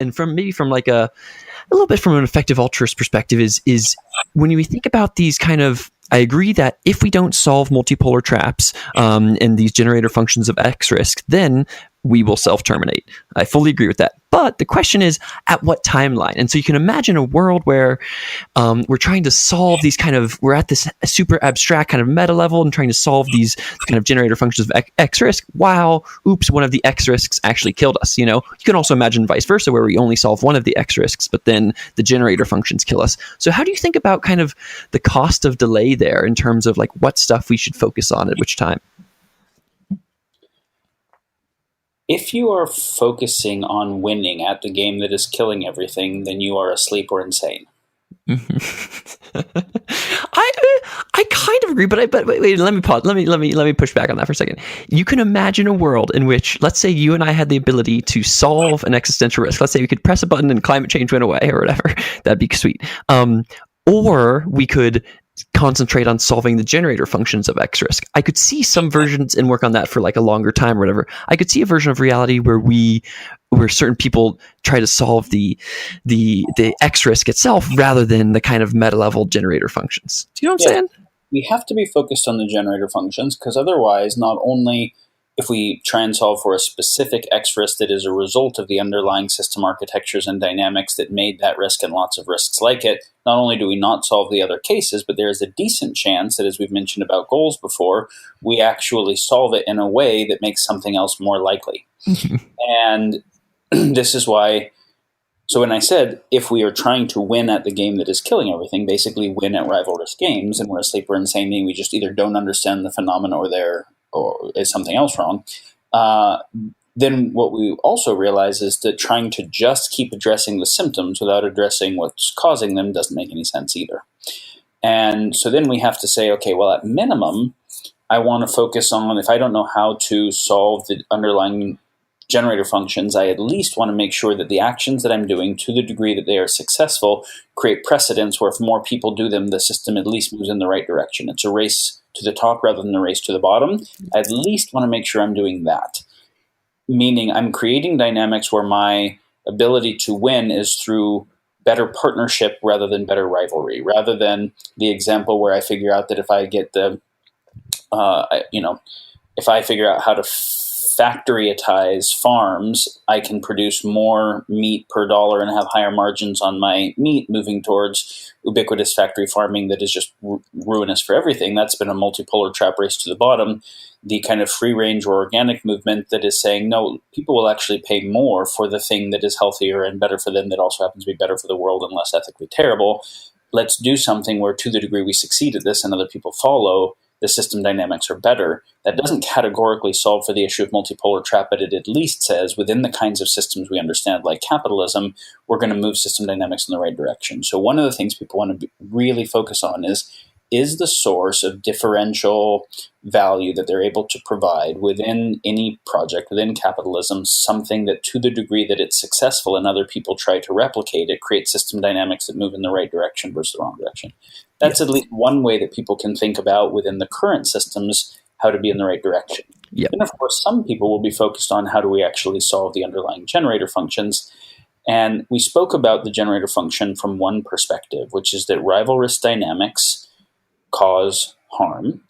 and from like a little bit from an effective altruist perspective is when we think about these kind of, I agree that if we don't solve multipolar traps and these generator functions of X risk, then we will self-terminate. I fully agree with that. But the question is, at what timeline? And so you can imagine a world where we're trying to solve these kind of, we're at this super abstract kind of meta level and trying to solve these kind of generator functions of X risk while, oops, one of the X risks actually killed us. You know, you can also imagine vice versa, where we only solve one of the X risks, but then the generator functions kill us. So how do you think about kind of the cost of delay there in terms of like what stuff we should focus on at which time? If you are focusing on winning at the game that is killing everything, then you are asleep or insane. I kind of agree, but wait, let me pause. Let me push back on that for a second. You can imagine a world in which, let's say, you and I had the ability to solve an existential risk. Let's say we could press a button and climate change went away or whatever. That'd be sweet. Or we could concentrate on solving the generator functions of X risk. I could see some versions and work on that for like a longer time or whatever. I could see a version of reality where certain people try to solve the X risk itself rather than the kind of meta level generator functions. Do you know what I'm saying? We have to be focused on the generator functions, because otherwise, not only if we try and solve for a specific X risk that is a result of the underlying system architectures and dynamics that made that risk and lots of risks like it, not only do we not solve the other cases, but there is a decent chance that, as we've mentioned about goals before, we actually solve it in a way that makes something else more likely. And this is why, so when I said, if we are trying to win at the game that is killing everything, basically win at rivalrous games, and we're asleep or insane, meaning we just either don't understand the phenomena or is something else wrong, then what we also realize is that trying to just keep addressing the symptoms without addressing what's causing them doesn't make any sense either. And so then we have to say, okay, well, at minimum, I want to focus on, if I don't know how to solve the underlying generator functions, I at least want to make sure that the actions that I'm doing, to the degree that they are successful, create precedents where if more people do them, the system at least moves in the right direction. It's a race to the top rather than a race to the bottom. I at least want to make sure I'm doing that. Meaning I'm creating dynamics where my ability to win is through better partnership rather than better rivalry, rather than the example where I figure out that if I get if I figure out how to factoryatize farms, I can produce more meat per dollar and have higher margins on my meat, moving towards ubiquitous factory farming that is just ruinous for everything. That's been a multipolar trap race to the bottom. The kind of free range or organic movement that is saying, no, people will actually pay more for the thing that is healthier and better for them, that also happens to be better for the world and less ethically terrible. Let's do something where, to the degree we succeed at this and other people follow, the system dynamics are better. That doesn't categorically solve for the issue of multipolar trap, but it at least says within the kinds of systems we understand, like capitalism, we're going to move system dynamics in the right direction. So one of the things people want to really focus on is the source of differential value that they're able to provide within any project, within capitalism, something that, to the degree that it's successful and other people try to replicate it, creates system dynamics that move in the right direction versus the wrong direction. That's at least one way that people can think about within the current systems how to be in the right direction. Yep. And of course, some people will be focused on how do we actually solve the underlying generator functions. And we spoke about the generator function from one perspective, which is that rivalrous dynamics cause harm,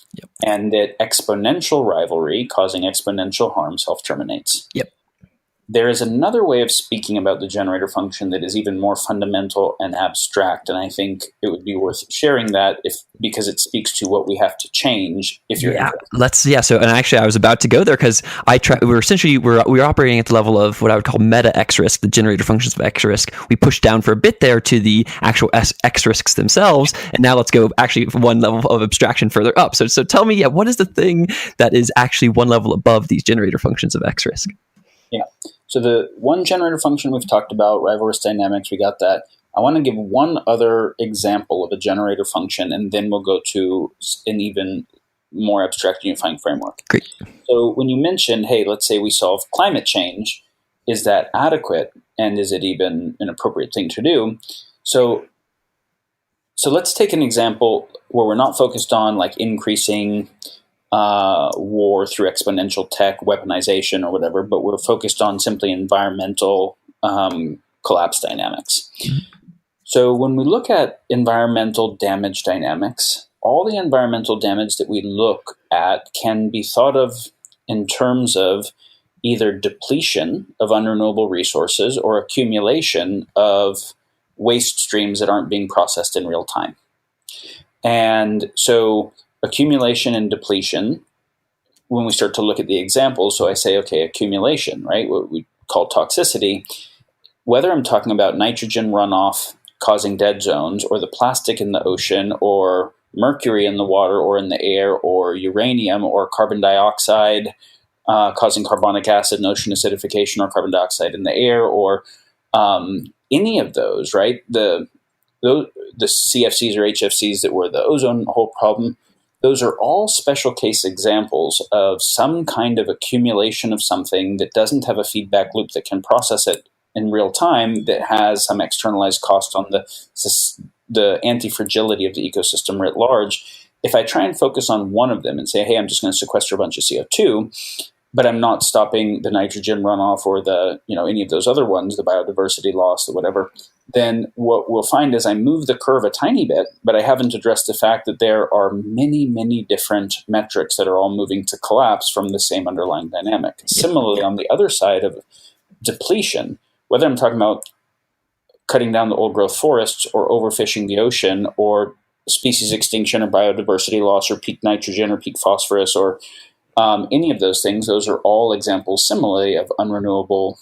and that exponential rivalry causing exponential harm self-terminates. Yep. There is another way of speaking about the generator function that is even more fundamental and abstract, and I think it would be worth sharing that because it speaks to what we have to change. If you're interested. So, and actually, I was about to go there because we're operating at the level of what I would call meta X risk, the generator functions of X risk. We pushed down for a bit there to the actual X risks themselves, and now let's go actually one level of abstraction further up. So tell me, what is the thing that is actually one level above these generator functions of X risk? Yeah. So the one generator function we've talked about, rivalrous dynamics, we got that. I want to give one other example of a generator function, and then we'll go to an even more abstract unifying framework. Great. So when you mentioned, hey, let's say we solve climate change, is that adequate, and is it even an appropriate thing to do? So let's take an example where we're not focused on like increasing war through exponential tech, weaponization or whatever, but we're focused on simply environmental collapse dynamics. So when we look at environmental damage dynamics, all the environmental damage that we look at can be thought of in terms of either depletion of unrenewable resources or accumulation of waste streams that aren't being processed in real time. And so accumulation and depletion, when we start to look at the examples, so I say, okay, accumulation, right, what we call toxicity, whether I'm talking about nitrogen runoff causing dead zones, or the plastic in the ocean, or mercury in the water or in the air, or uranium or carbon dioxide causing carbonic acid and ocean acidification, or carbon dioxide in the air, or any of those, right? The CFCs or HFCs that were the ozone hole problem, those are all special case examples of some kind of accumulation of something that doesn't have a feedback loop that can process it in real time, that has some externalized cost on the anti-fragility of the ecosystem writ large. If I try and focus on one of them and say, hey, I'm just going to sequester a bunch of CO2, but I'm not stopping the nitrogen runoff or the, any of those other ones, the biodiversity loss, the whatever, then what we'll find is I move the curve a tiny bit, but I haven't addressed the fact that there are many, many different metrics that are all moving to collapse from the same underlying dynamic. Similarly, on the other side of depletion, whether I'm talking about cutting down the old growth forests or overfishing the ocean or species extinction or biodiversity loss or peak nitrogen or peak phosphorus or any of those things, those are all examples similarly of unrenewable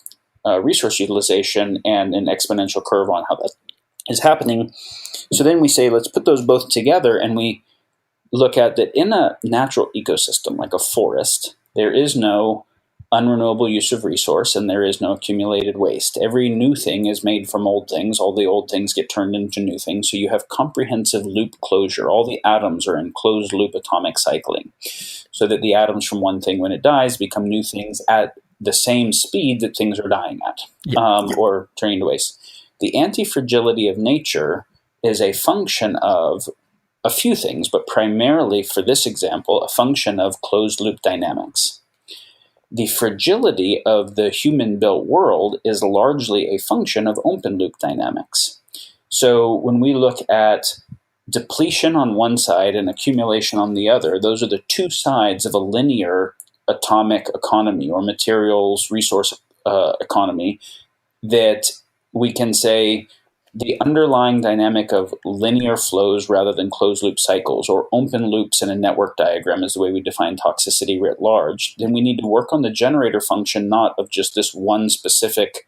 resource utilization and an exponential curve on how that is happening. So then we say, let's put those both together, and we look at that in a natural ecosystem like a forest, there is no unrenewable use of resource and there is no accumulated waste. Every new thing is made from old things. All the old things get turned into new things. So you have comprehensive loop closure. All the atoms are in closed loop atomic cycling, so that the atoms from one thing, when it dies, become new things at the same speed that things are dying at, or turning to waste. The anti-fragility of nature is a function of a few things, but primarily for this example, a function of closed loop dynamics. The fragility of the human-built world is largely a function of open-loop dynamics. So when we look at depletion on one side and accumulation on the other, those are the two sides of a linear atomic economy or materials resource economy, that we can say the underlying dynamic of linear flows rather than closed loop cycles, or open loops in a network diagram is the way we define toxicity writ large. Then we need to work on the generator function, not of just this one specific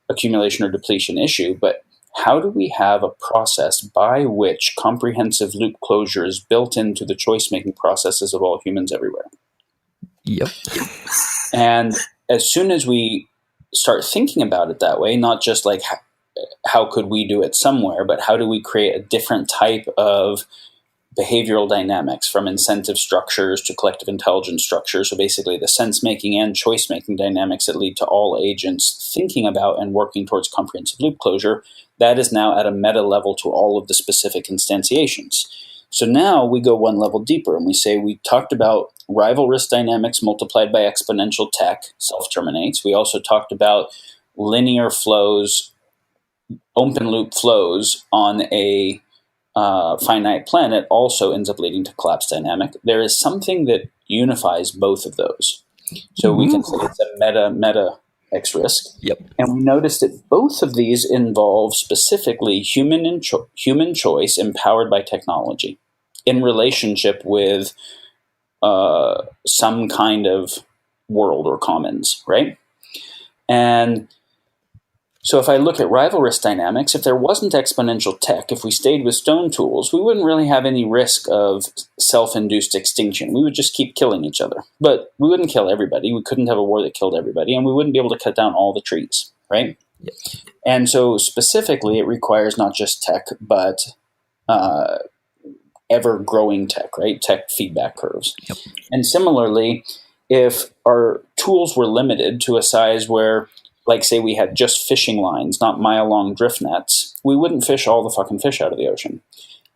accumulation or depletion issue, but how do we have a process by which comprehensive loop closure is built into the choice-making processes of all humans everywhere? Yep. And as soon as we start thinking about it that way, not just like how could we do it somewhere, but how do we create a different type of behavioral dynamics, from incentive structures to collective intelligence structures, so basically the sense-making and choice-making dynamics that lead to all agents thinking about and working towards comprehensive loop closure, that is now at a meta level to all of the specific instantiations. So now we go one level deeper and we say we talked about rival risk dynamics multiplied by exponential tech, self-terminates. We also talked about linear flows, open loop flows on a finite planet also ends up leading to collapse dynamic. There is something that unifies both of those. So we can say it's a meta X risk. Yep. And we notice that both of these involve specifically human choice empowered by technology in relationship with some kind of world or commons, right? And so if I look at rival risk dynamics, if there wasn't exponential tech, if we stayed with stone tools, we wouldn't really have any risk of self-induced extinction. We would just keep killing each other. But we wouldn't kill everybody. We couldn't have a war that killed everybody, and we wouldn't be able to cut down all the trees, right? Yep. And so specifically, it requires not just tech, but ever-growing tech, right? Tech feedback curves. Yep. And similarly, if our tools were limited to a size where, like, say we had just fishing lines, not mile-long drift nets, we wouldn't fish all the fucking fish out of the ocean.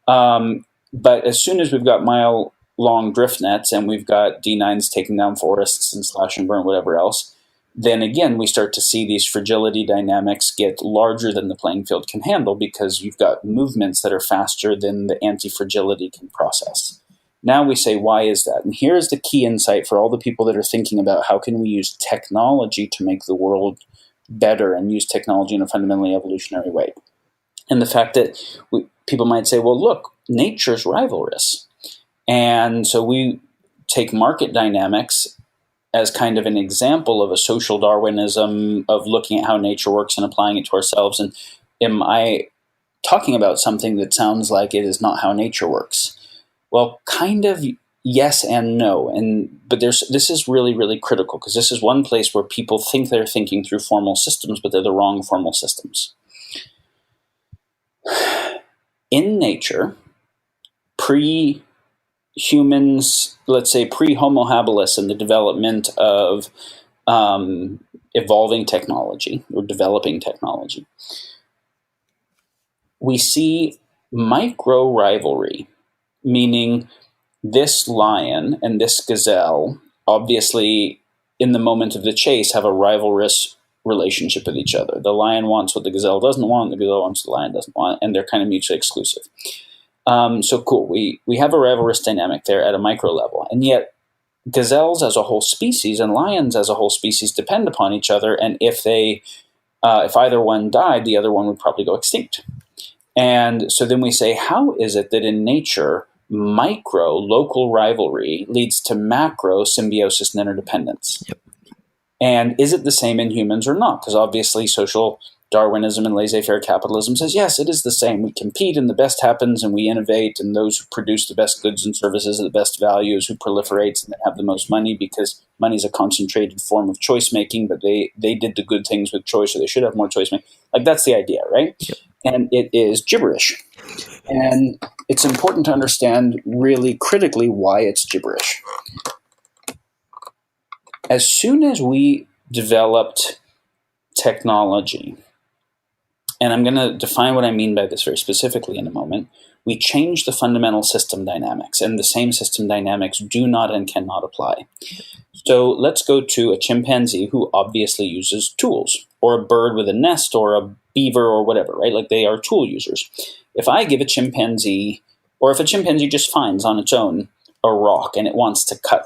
But as soon as we've got mile-long drift nets and we've got D9s taking down forests and slash and burn, whatever else, then again, we start to see these fragility dynamics get larger than the playing field can handle, because you've got movements that are faster than the anti-fragility can process. Now we say, why is that? And here's the key insight for all the people that are thinking about how can we use technology to make the world better and use technology in a fundamentally evolutionary way. And the fact that people might say, well, look, nature's rivalrous. And so we take market dynamics as kind of an example of a social Darwinism of looking at how nature works and applying it to ourselves. And am I talking about something that sounds like it is not how nature works? Well, kind of yes and no. But this is really, really critical, because this is one place where people think they're thinking through formal systems, but they're the wrong formal systems. In nature, pre-humans, let's say pre-Homo habilis, and the development of evolving technology or developing technology, we see micro rivalry, meaning this lion and this gazelle, obviously in the moment of the chase, have a rivalrous relationship with each other. The lion wants what the gazelle doesn't want, the gazelle wants what the lion doesn't want, and they're kind of mutually exclusive. So cool. We have a rivalrous dynamic there at a micro level, and yet gazelles as a whole species and lions as a whole species depend upon each other. And if either one died, the other one would probably go extinct. And so then we say, how is it that in nature, micro local rivalry leads to macro symbiosis and interdependence? Yep. And is it the same in humans or not? Because obviously social Darwinism and laissez-faire capitalism says, yes, it is the same. We compete and the best happens and we innovate, and those who produce the best goods and services at the best values who proliferates and have the most money, because money is a concentrated form of choice making, but they did the good things with choice, so they should have more choice making. Like, that's the idea, right? Yep. And it is gibberish. And it's important to understand really critically why it's gibberish. As soon as we developed technology, and I'm going to define what I mean by this very specifically in a moment, we change the fundamental system dynamics, and the same system dynamics do not and cannot apply. So let's go to a chimpanzee who obviously uses tools, or a bird with a nest, or a beaver, or whatever, right? Like, they are tool users. If I give a chimpanzee, or if a chimpanzee just finds on its own a rock and it wants to cut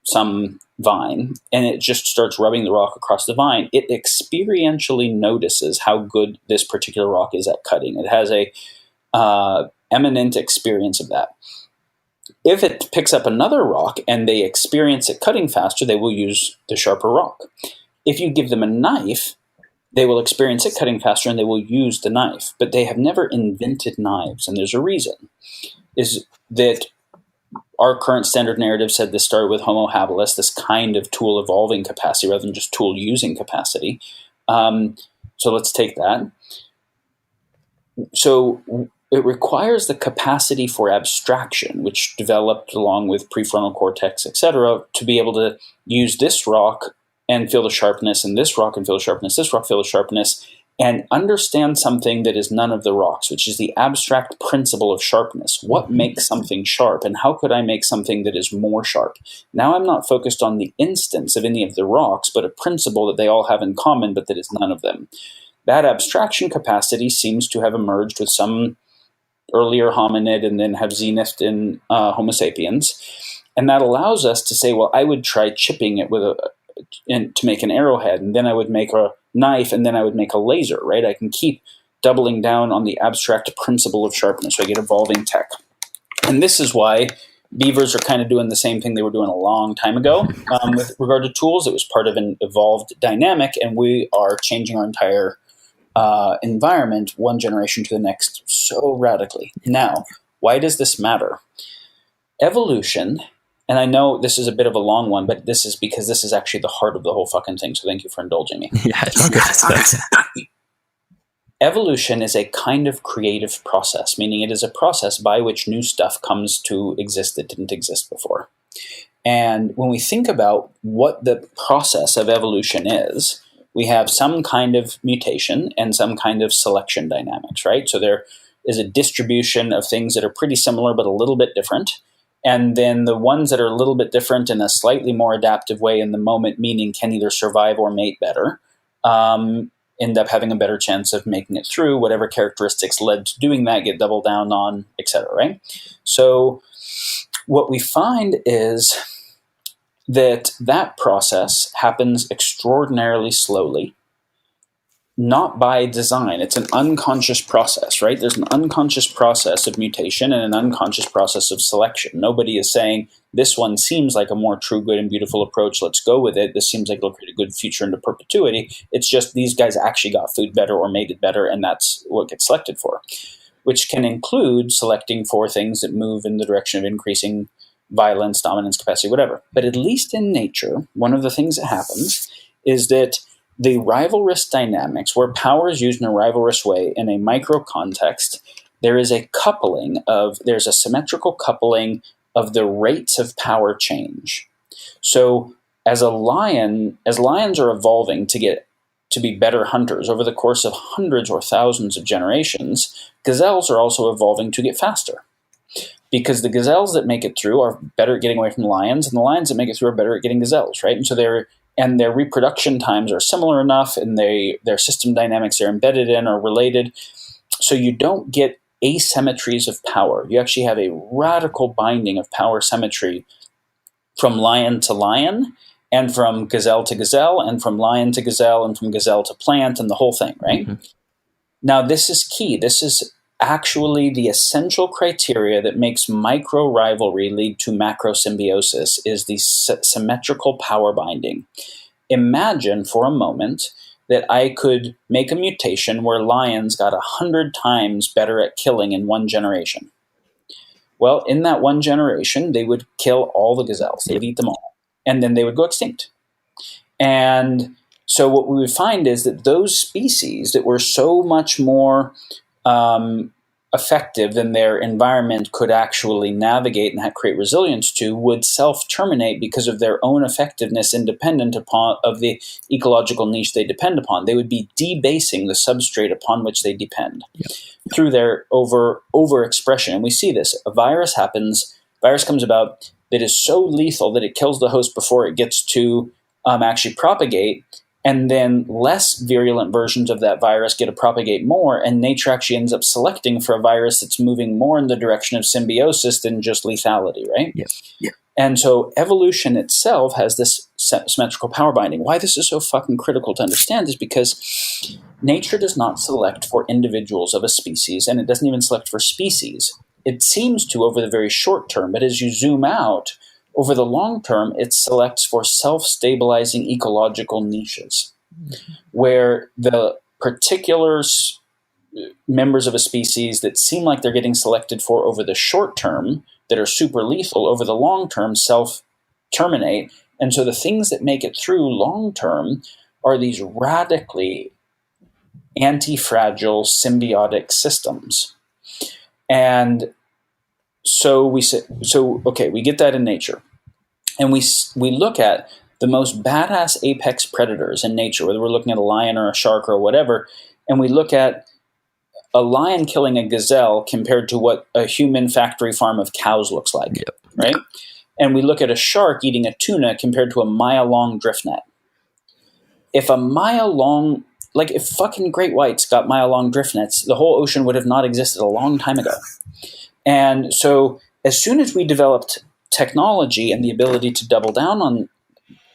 some vine, and it just starts rubbing the rock across the vine, it experientially notices how good this particular rock is at cutting. It has a eminent experience of that. If it picks up another rock and they experience it cutting faster, they will use the sharper rock. If you give them a knife, they will experience it cutting faster and they will use the knife. But they have never invented knives, and there's a reason. Is that our current standard narrative said this started with Homo habilis, this kind of tool evolving capacity rather than just tool using capacity. So let's take that. So it requires the capacity for abstraction, which developed along with prefrontal cortex, etc., to be able to use this rock and feel the sharpness, and this rock and feel the sharpness, this rock, feel the sharpness, and understand something that is none of the rocks, which is the abstract principle of sharpness. What makes something sharp, and how could I make something that is more sharp? Now I'm not focused on the instance of any of the rocks, but a principle that they all have in common, but that is none of them. That abstraction capacity seems to have emerged with some earlier hominid and then have zenithed in Homo sapiens. And that allows us to say, well, I would try chipping it with to make an arrowhead, and then I would make a knife, and then I would make a laser, right? I can keep doubling down on the abstract principle of sharpness, so I get evolving tech. And this is why beavers are kind of doing the same thing they were doing a long time ago with regard to tools. It was part of an evolved dynamic, and we are changing our entire environment one generation to the next so radically. Now, why does this matter? Evolution, and I know this is a bit of a long one, but this is because this is actually the heart of the whole fucking thing, so thank you for indulging me. Yeah, it's all good. Evolution is a kind of creative process, meaning it is a process by which new stuff comes to exist that didn't exist before. And when we think about what the process of evolution is, we have some kind of mutation and some kind of selection dynamics, right? So there is a distribution of things that are pretty similar but a little bit different. And then the ones that are a little bit different in a slightly more adaptive way in the moment, meaning can either survive or mate better, end up having a better chance of making it through. Whatever characteristics led to doing that get doubled down on, etc. Right? So what we find is that process happens extraordinarily slowly, not by design. It's an unconscious process, right? There's an unconscious process of mutation and an unconscious process of selection. Nobody is saying, this one seems like a more true, good, and beautiful approach. Let's go with it. This seems like it'll create a good future into perpetuity. It's just these guys actually got food better or mated better, and that's what gets selected for, which can include selecting for things that move in the direction of increasing violence, dominance, capacity, whatever. But at least in nature, one of the things that happens is that the rivalrous dynamics, where power is used in a rivalrous way in a micro context, there's a symmetrical coupling of the rates of power change. So as lions are evolving to be better hunters over the course of hundreds or thousands of generations, gazelles are also evolving to get faster. Because the gazelles that make it through are better at getting away from lions, and the lions that make it through are better at getting gazelles, right? And so their reproduction times are similar enough, and their system dynamics they're embedded in are related. So you don't get asymmetries of power. You actually have a radical binding of power symmetry from lion to lion, and from gazelle to gazelle, and from lion to gazelle, and from gazelle to plant, and the whole thing, right? Mm-hmm. Now, this is key. This is actually the essential criteria that makes micro rivalry lead to macro symbiosis, is the symmetrical power binding. Imagine for a moment that I could make a mutation where lions got 100 times better at killing in one generation. Well, in that one generation, they would kill all the gazelles. They'd eat them all. And then they would go extinct. And so what we would find is that those species that were so much more effective than their environment could actually navigate and create resilience to would self-terminate because of their own effectiveness independent of the ecological niche they depend upon. They would be debasing the substrate upon which they depend through their overexpression. And we see this. A virus comes about that is so lethal that it kills the host before it gets to actually propagate. And then less virulent versions of that virus get to propagate more, and nature actually ends up selecting for a virus that's moving more in the direction of symbiosis than just lethality, right? Yeah. And so evolution itself has this symmetrical power binding. Why this is so fucking critical to understand is because nature does not select for individuals of a species, and it doesn't even select for species. It seems to over the very short term, but as you zoom out, over the long term, it selects for self-stabilizing ecological niches, where the particular members of a species that seem like they're getting selected for over the short term, that are super lethal, over the long term self-terminate. And so the things that make it through long term are these radically anti-fragile symbiotic systems. And so we get that in nature. And we look at the most badass apex predators in nature, whether we're looking at a lion or a shark or whatever, and we look at a lion killing a gazelle compared to what a human factory farm of cows looks like, right? And we look at a shark eating a tuna compared to a mile-long drift net. If fucking great whites got mile-long drift nets, the whole ocean would have not existed a long time ago. And so as soon as we developed technology and the ability to double down on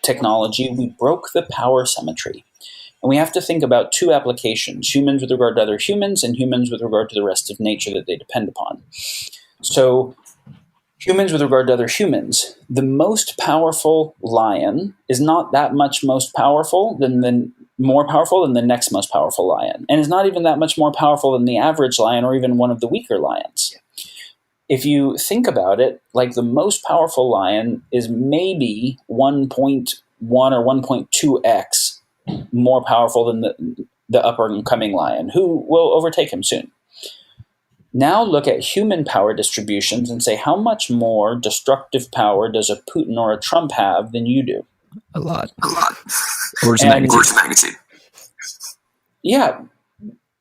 technology, we broke the power symmetry. And we have to think about two applications: humans with regard to other humans, and humans with regard to the rest of nature that they depend upon. So humans with regard to other humans, the most powerful lion is not that much more powerful than the next most powerful lion. And is not even that much more powerful than the average lion or even one of the weaker lions. If you think about it, like the most powerful lion is maybe 1.1 or 1.2x more powerful than the up and coming lion, who will overtake him soon. Now look at human power distributions and say, how much more destructive power does a Putin or a Trump have than you do? A lot. Orders of magnitude. Yeah.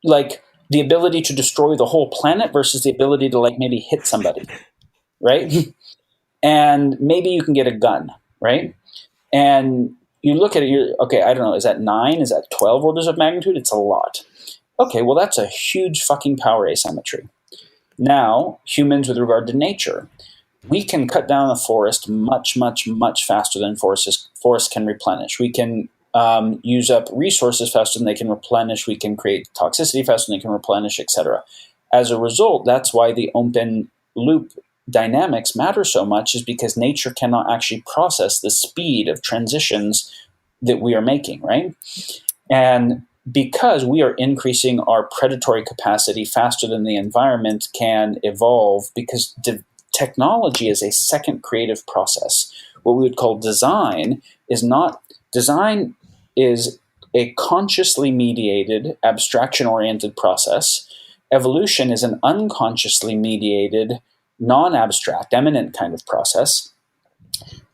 Like the ability to destroy the whole planet versus the ability to maybe hit somebody, right? And maybe you can get a gun, right? And you look at it, you're, okay, I don't know, is that 9? Is that 12 orders of magnitude? It's a lot. Okay, well, that's a huge fucking power asymmetry. Now, humans with regard to nature, we can cut down a forest much, much, much faster than forests can replenish. We can use up resources faster than they can replenish. We can create toxicity faster than they can replenish, etc. As a result, that's why the open loop dynamics matter so much, is because nature cannot actually process the speed of transitions that we are making, right? And because we are increasing our predatory capacity faster than the environment can evolve, because technology is a second creative process. What we would call design is a consciously mediated, abstraction-oriented process. Evolution is an unconsciously mediated, non-abstract, eminent kind of process.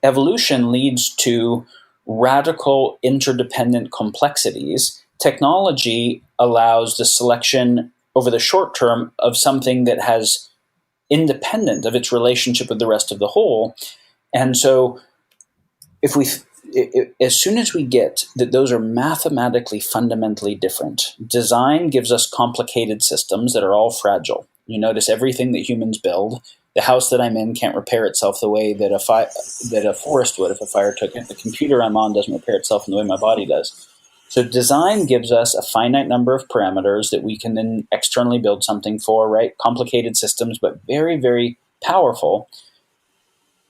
Evolution leads to radical interdependent complexities. Technology allows the selection over the short term of something that has independent of its relationship with the rest of the whole. And so as soon as we get that those are mathematically fundamentally different, design gives us complicated systems that are all fragile. You notice everything that humans build. The house that I'm in can't repair itself the way that a forest would if a fire took it. The computer I'm on doesn't repair itself in the way my body does. So design gives us a finite number of parameters that we can then externally build something for, right? Complicated systems, but very, very powerful.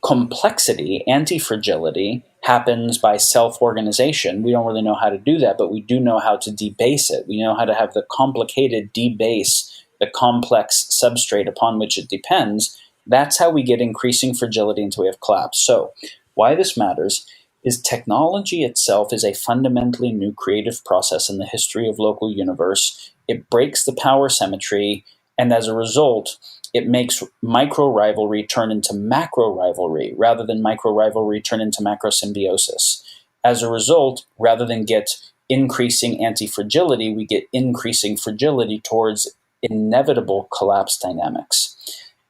Complexity, anti-fragility, happens by self-organization. We don't really know how to do that, but we do know how to debase it. We know how to have the complicated debase the complex substrate upon which it depends. That's how we get increasing fragility until we have collapse. So why this matters is technology itself is a fundamentally new creative process in the history of local universe. It breaks the power symmetry, and as a result, it makes micro-rivalry turn into macro-rivalry, rather than micro-rivalry turn into macro-symbiosis. As a result, rather than get increasing anti-fragility, we get increasing fragility towards inevitable collapse dynamics.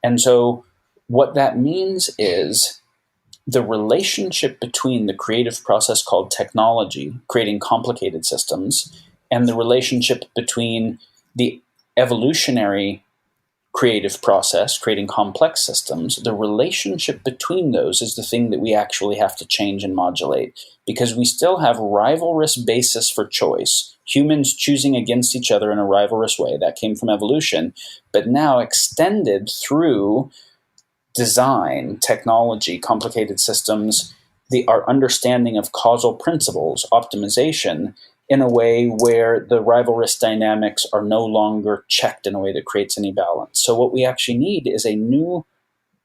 And so what that means is the relationship between the creative process called technology, creating complicated systems, and the relationship between the evolutionary creative process, creating complex systems, the relationship between those is the thing that we actually have to change and modulate, because we still have rivalrous basis for choice, humans choosing against each other in a rivalrous way. That came from evolution, but now extended through design, technology, complicated systems, our understanding of causal principles, optimization, in a way where the rivalrous dynamics are no longer checked in a way that creates any balance. So what we actually need is a new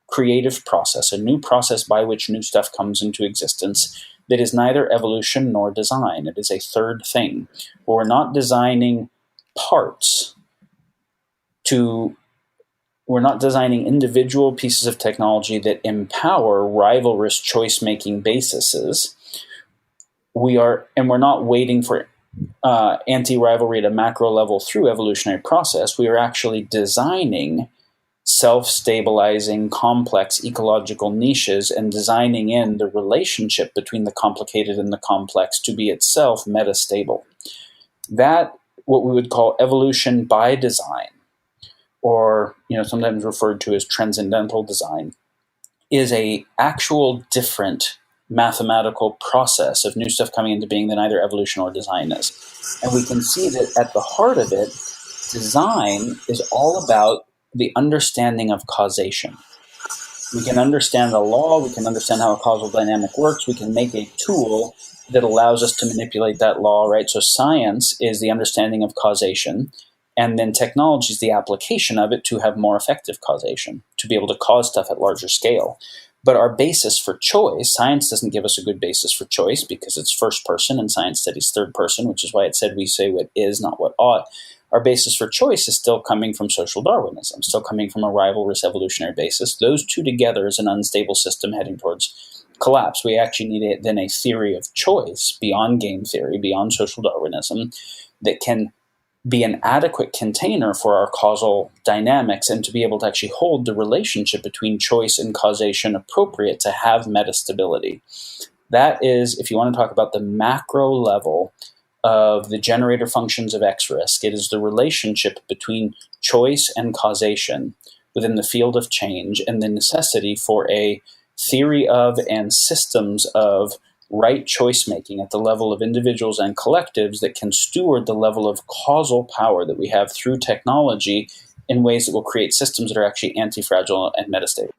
creative process, a new process by which new stuff comes into existence that is neither evolution nor design. It is a third thing. We're not designing parts we're not designing individual pieces of technology that empower rivalrous choice-making bases. We're not waiting for anti-rivalry at a macro level through evolutionary process. We are actually designing self-stabilizing, complex ecological niches and designing in the relationship between the complicated and the complex to be itself metastable. That, what we would call evolution by design, or sometimes referred to as transcendental design, is a actual different mathematical process of new stuff coming into being than either evolution or design is. And we can see that at the heart of it, design is all about the understanding of causation. We can understand the law, we can understand how a causal dynamic works, we can make a tool that allows us to manipulate that law, right? So science is the understanding of causation, and then technology is the application of it to have more effective causation, to be able to cause stuff at larger scale. But our basis for choice, science doesn't give us a good basis for choice because it's first person and science studies third person, which is why it said we say what is, not what ought. Our basis for choice is still coming from social Darwinism, still coming from a rivalrous evolutionary basis. Those two together is an unstable system heading towards collapse. We actually need then a theory of choice beyond game theory, beyond social Darwinism, that can be an adequate container for our causal dynamics and to be able to actually hold the relationship between choice and causation appropriate to have metastability. That is, if you want to talk about the macro level of the generator functions of X-risk, it is the relationship between choice and causation within the field of change and the necessity for a theory of and systems of right choice making at the level of individuals and collectives that can steward the level of causal power that we have through technology in ways that will create systems that are actually anti-fragile and metastable.